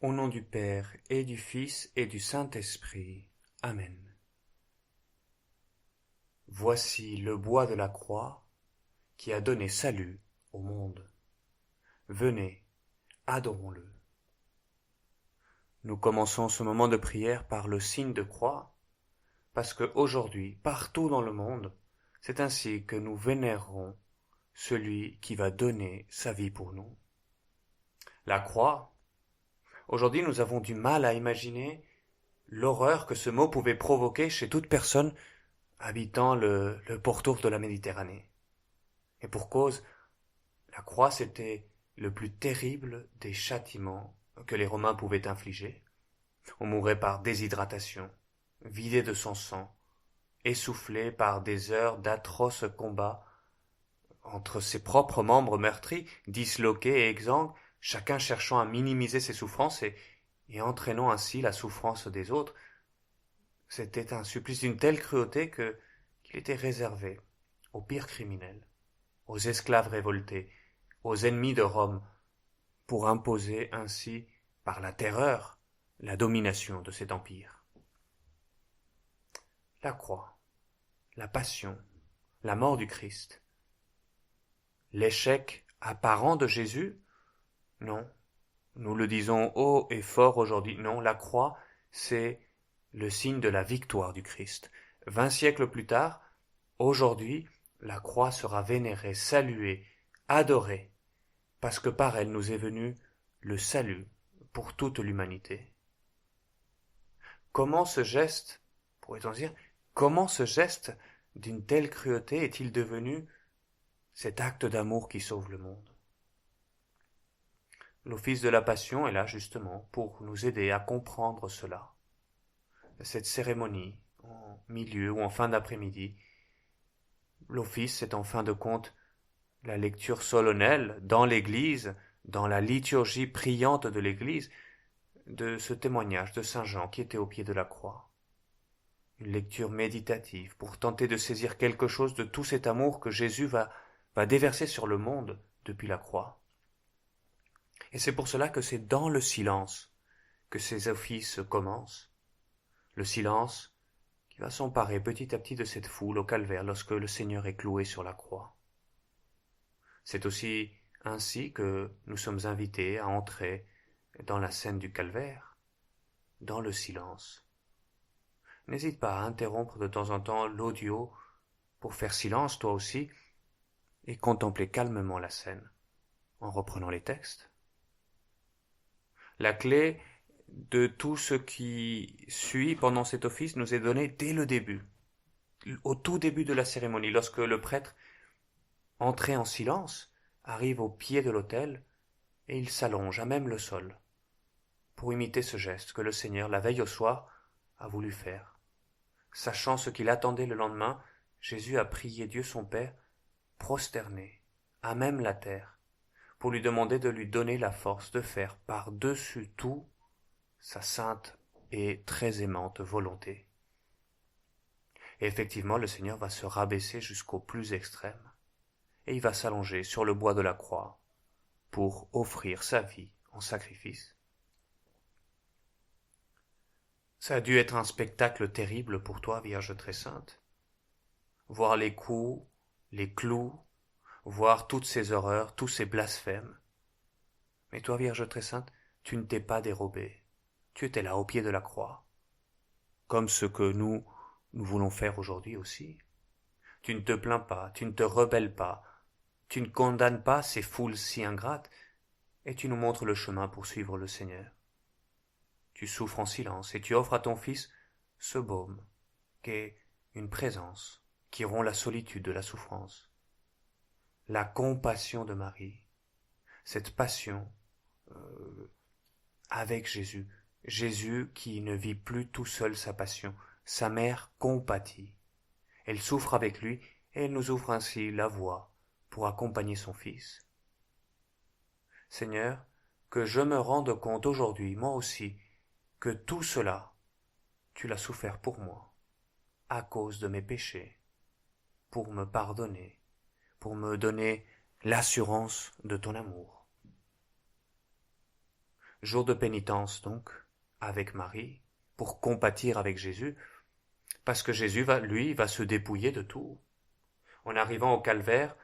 Au nom du Père et du Fils et du Saint-Esprit. Amen. Voici le bois de la croix qui a donné salut au monde. Venez, adorons-le. Nous commençons ce moment de prière par le signe de croix, parce qu'aujourd'hui, partout dans le monde, c'est ainsi que nous vénérons celui qui va donner sa vie pour nous. La croix, aujourd'hui nous avons du mal à imaginer l'horreur que ce mot pouvait provoquer chez toute personne habitant le pourtour de la Méditerranée. Et pour cause, la croix c'était le plus terrible des châtiments que les Romains pouvaient infliger. On mourait par déshydratation, vidé de son sang, essoufflé par des heures d'atroces combats entre ses propres membres meurtris, disloqués et exsangues, chacun cherchant à minimiser ses souffrances et entraînant ainsi la souffrance des autres. C'était un supplice d'une telle cruauté qu'il était réservé aux pires criminels, aux esclaves révoltés, aux ennemis de Rome, pour imposer ainsi, par la terreur, la domination de cet empire. La croix, la passion, la mort du Christ, l'échec apparent de Jésus? Non, nous le disons haut et fort aujourd'hui, non, la croix, c'est le signe de la victoire du Christ. 20 siècles plus tard, aujourd'hui, la croix sera vénérée, saluée, adorée, parce que par elle nous est venu le salut pour toute l'humanité. Comment ce geste, pourrait-on dire, comment ce geste d'une telle cruauté est-il devenu cet acte d'amour qui sauve le monde? L'office de la Passion est là justement pour nous aider à comprendre cela. Cette cérémonie, en milieu ou en fin d'après-midi, l'office est en fin de compte la lecture solennelle dans l'Église, dans la liturgie priante de l'Église, de ce témoignage de Saint Jean qui était au pied de la croix. Une lecture méditative pour tenter de saisir quelque chose de tout cet amour que Jésus va déverser sur le monde depuis la croix. Et c'est pour cela que c'est dans le silence que ces offices commencent. Le silence qui va s'emparer petit à petit de cette foule au calvaire lorsque le Seigneur est cloué sur la croix. C'est aussi ainsi que nous sommes invités à entrer dans la scène du calvaire, dans le silence. N'hésite pas à interrompre de temps en temps l'audio pour faire silence toi aussi et contempler calmement la scène en reprenant les textes. La clé de tout ce qui suit pendant cet office nous est donnée dès le début, au tout début de la cérémonie, lorsque le prêtre, entré en silence, arrive au pied de l'autel et il s'allonge à même le sol pour imiter ce geste que le Seigneur, la veille au soir, a voulu faire. Sachant ce qu'il attendait le lendemain, Jésus a prié Dieu son Père, prosterné, à même la terre, pour lui demander de lui donner la force de faire par-dessus tout sa sainte et très aimante volonté. Et effectivement, le Seigneur va se rabaisser jusqu'au plus extrême, et il va s'allonger sur le bois de la croix pour offrir sa vie en sacrifice. Ça a dû être un spectacle terrible pour toi, Vierge très sainte. Voir les coups, les clous, voir toutes ces horreurs, tous ces blasphèmes. Mais toi, Vierge très sainte, tu ne t'es pas dérobée. Tu étais là au pied de la croix, comme ce que nous voulons faire aujourd'hui aussi. Tu ne te plains pas, tu ne te rebelles pas, tu ne condamnes pas ces foules si ingrates, et tu nous montres le chemin pour suivre le Seigneur. Tu souffres en silence et tu offres à ton Fils ce baume, qu'est une présence qui rompt la solitude de la souffrance. La compassion de Marie, cette passion avec Jésus, Jésus qui ne vit plus tout seul sa passion, sa mère compatit. Elle souffre avec lui et elle nous ouvre ainsi la voie pour accompagner son Fils. Seigneur, que je me rende compte aujourd'hui, moi aussi, que tout cela, tu l'as souffert pour moi, à cause de mes péchés, pour me pardonner, pour me donner l'assurance de ton amour. jour de pénitence donc, avec Marie, pour compatir avec Jésus, parce que Jésus va se dépouiller de tout. En arrivant au calvaire,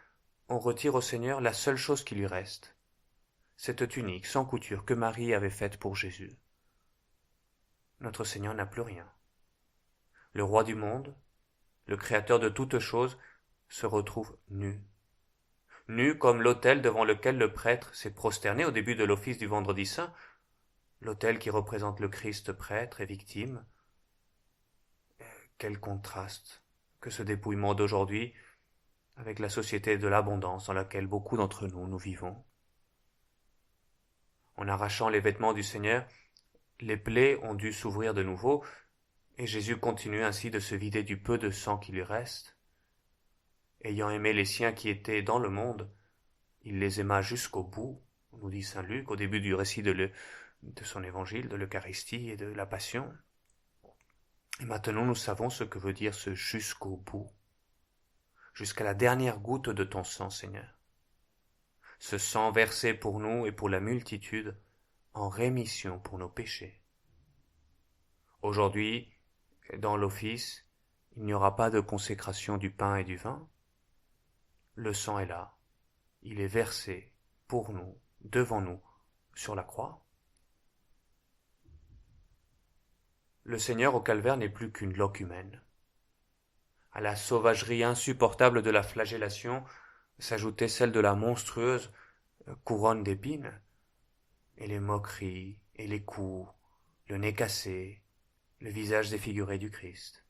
on retire au Seigneur la seule chose qui lui reste, cette tunique sans couture que Marie avait faite pour Jésus. Notre Seigneur n'a plus rien. Le roi du monde, le créateur de toutes choses, se retrouve nu. Nu comme l'autel devant lequel le prêtre s'est prosterné au début de l'office du Vendredi Saint, l'autel qui représente le Christ prêtre et victime. Quel contraste que ce dépouillement d'aujourd'hui avec la société de l'abondance dans laquelle beaucoup d'entre nous vivons. En arrachant les vêtements du Seigneur, les plaies ont dû s'ouvrir de nouveau, et Jésus continue ainsi de se vider du peu de sang qui lui reste. Ayant aimé les siens qui étaient dans le monde, il les aima jusqu'au bout, nous dit saint Luc au début du récit de son évangile, de l'Eucharistie et de la Passion. Et maintenant nous savons ce que veut dire ce jusqu'au bout, jusqu'à la dernière goutte de ton sang, Seigneur. Ce sang versé pour nous et pour la multitude en rémission pour nos péchés. Aujourd'hui, dans l'office, il n'y aura pas de consécration du pain et du vin. Le sang est là, il est versé pour nous, devant nous, sur la croix. Le Seigneur au calvaire n'est plus qu'une loque humaine. À la sauvagerie insupportable de la flagellation s'ajoutait celle de la monstrueuse couronne d'épines, et les moqueries, et les coups, le nez cassé, le visage défiguré du Christ.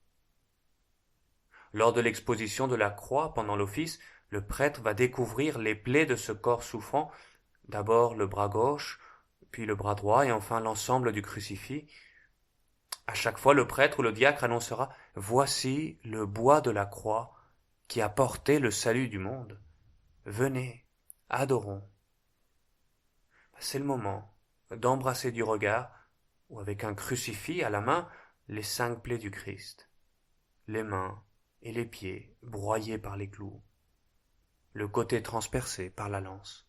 Lors de l'exposition de la croix pendant l'office, le prêtre va découvrir les plaies de ce corps souffrant, d'abord le bras gauche, puis le bras droit, et enfin l'ensemble du crucifix. À chaque fois, le prêtre ou le diacre annoncera « Voici le bois de la croix qui a porté le salut du monde. Venez, adorons. » C'est le moment d'embrasser du regard, ou avec un crucifix à la main, les 5 plaies du Christ, les mains et les pieds broyés par les clous, le côté transpercé par la lance.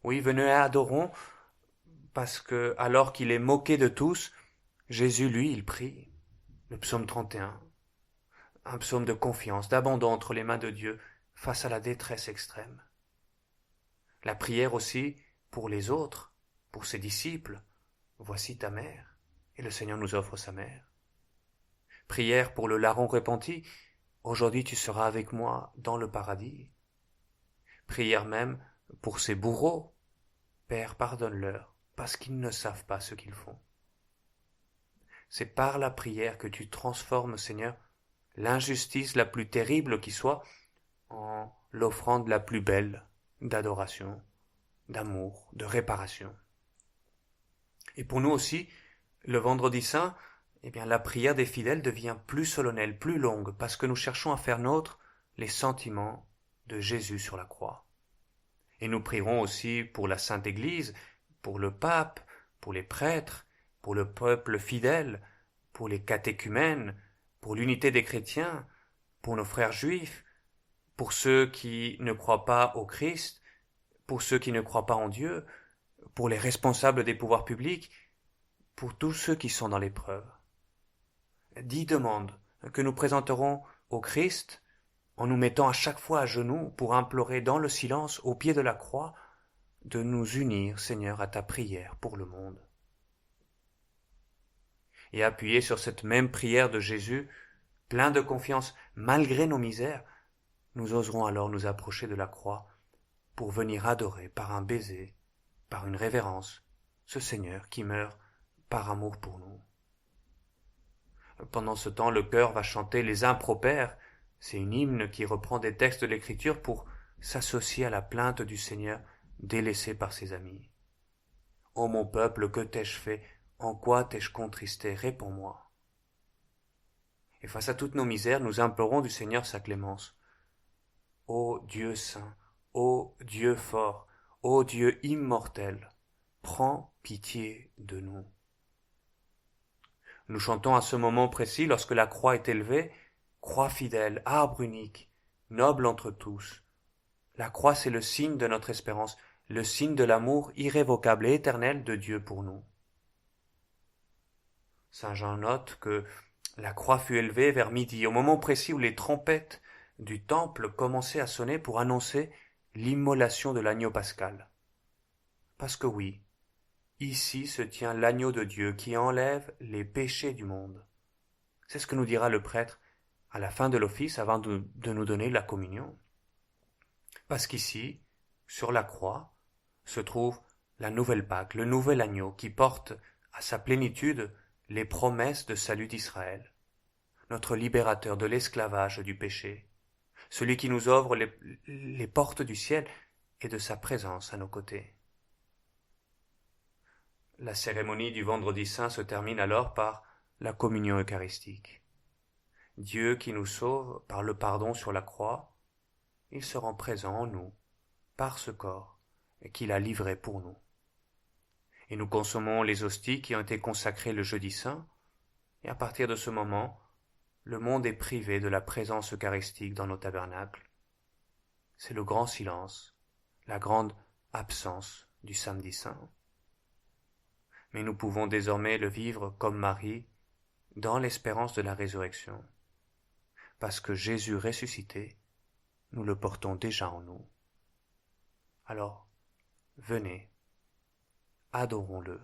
Oui, venez, adorons, parce que, alors qu'il est moqué de tous, Jésus, lui, il prie. Le psaume 31, un psaume de confiance, d'abandon entre les mains de Dieu face à la détresse extrême. La prière aussi pour les autres, pour ses disciples. Voici ta mère, et le Seigneur nous offre sa mère. Prière pour le larron repenti. Aujourd'hui tu seras avec moi dans le paradis. Prière même pour ses bourreaux. Père, pardonne-leur, parce qu'ils ne savent pas ce qu'ils font. C'est par la prière que tu transformes, Seigneur, l'injustice la plus terrible qui soit en l'offrande la plus belle d'adoration, d'amour, de réparation. Et pour nous aussi, le Vendredi Saint, la prière des fidèles devient plus solennelle, plus longue, parce que nous cherchons à faire nôtre les sentiments de Jésus sur la croix. Et nous prierons aussi pour la Sainte Église, pour le pape, pour les prêtres, pour le peuple fidèle, pour les catéchumènes, pour l'unité des chrétiens, pour nos frères juifs, pour ceux qui ne croient pas au Christ, pour ceux qui ne croient pas en Dieu, pour les responsables des pouvoirs publics, pour tous ceux qui sont dans l'épreuve. 10 demandes que nous présenterons au Christ en nous mettant à chaque fois à genoux pour implorer dans le silence, au pied de la croix, de nous unir, Seigneur, à ta prière pour le monde. Et appuyés sur cette même prière de Jésus, plein de confiance malgré nos misères, nous oserons alors nous approcher de la croix pour venir adorer par un baiser, par une révérence, ce Seigneur qui meurt par amour pour nous. Pendant ce temps, le chœur va chanter les impropères. C'est une hymne qui reprend des textes de l'Écriture pour s'associer à la plainte du Seigneur délaissé par ses amis. Ô mon peuple, que t'ai-je fait? En quoi t'ai-je contristé? Réponds-moi. Et face à toutes nos misères, nous implorons du Seigneur sa clémence. Ô Dieu saint, ô Dieu fort, ô Dieu immortel, prends pitié de nous. Nous chantons à ce moment précis, lorsque la croix est élevée, croix fidèle, arbre unique, noble entre tous. La croix, c'est le signe de notre espérance, le signe de l'amour irrévocable et éternel de Dieu pour nous. Saint Jean note que la croix fut élevée vers midi, au moment précis où les trompettes du temple commençaient à sonner pour annoncer l'immolation de l'agneau pascal. Parce que oui, ici se tient l'agneau de Dieu qui enlève les péchés du monde. C'est ce que nous dira le prêtre à la fin de l'office avant de nous donner la communion. Parce qu'ici, sur la croix, se trouve la nouvelle Pâque, le nouvel agneau qui porte à sa plénitude les promesses de salut d'Israël, notre libérateur de l'esclavage du péché, celui qui nous ouvre les portes du ciel et de sa présence à nos côtés. La cérémonie du Vendredi Saint se termine alors par la communion eucharistique. Dieu qui nous sauve par le pardon sur la croix, il se rend présent en nous, par ce corps qu'il a livré pour nous. Et nous consommons les hosties qui ont été consacrées le jeudi saint, et à partir de ce moment, le monde est privé de la présence eucharistique dans nos tabernacles. C'est le grand silence, la grande absence du samedi saint. Mais nous pouvons désormais le vivre comme Marie, dans l'espérance de la résurrection, parce que Jésus ressuscité, nous le portons déjà en nous. Alors, venez, adorons-le.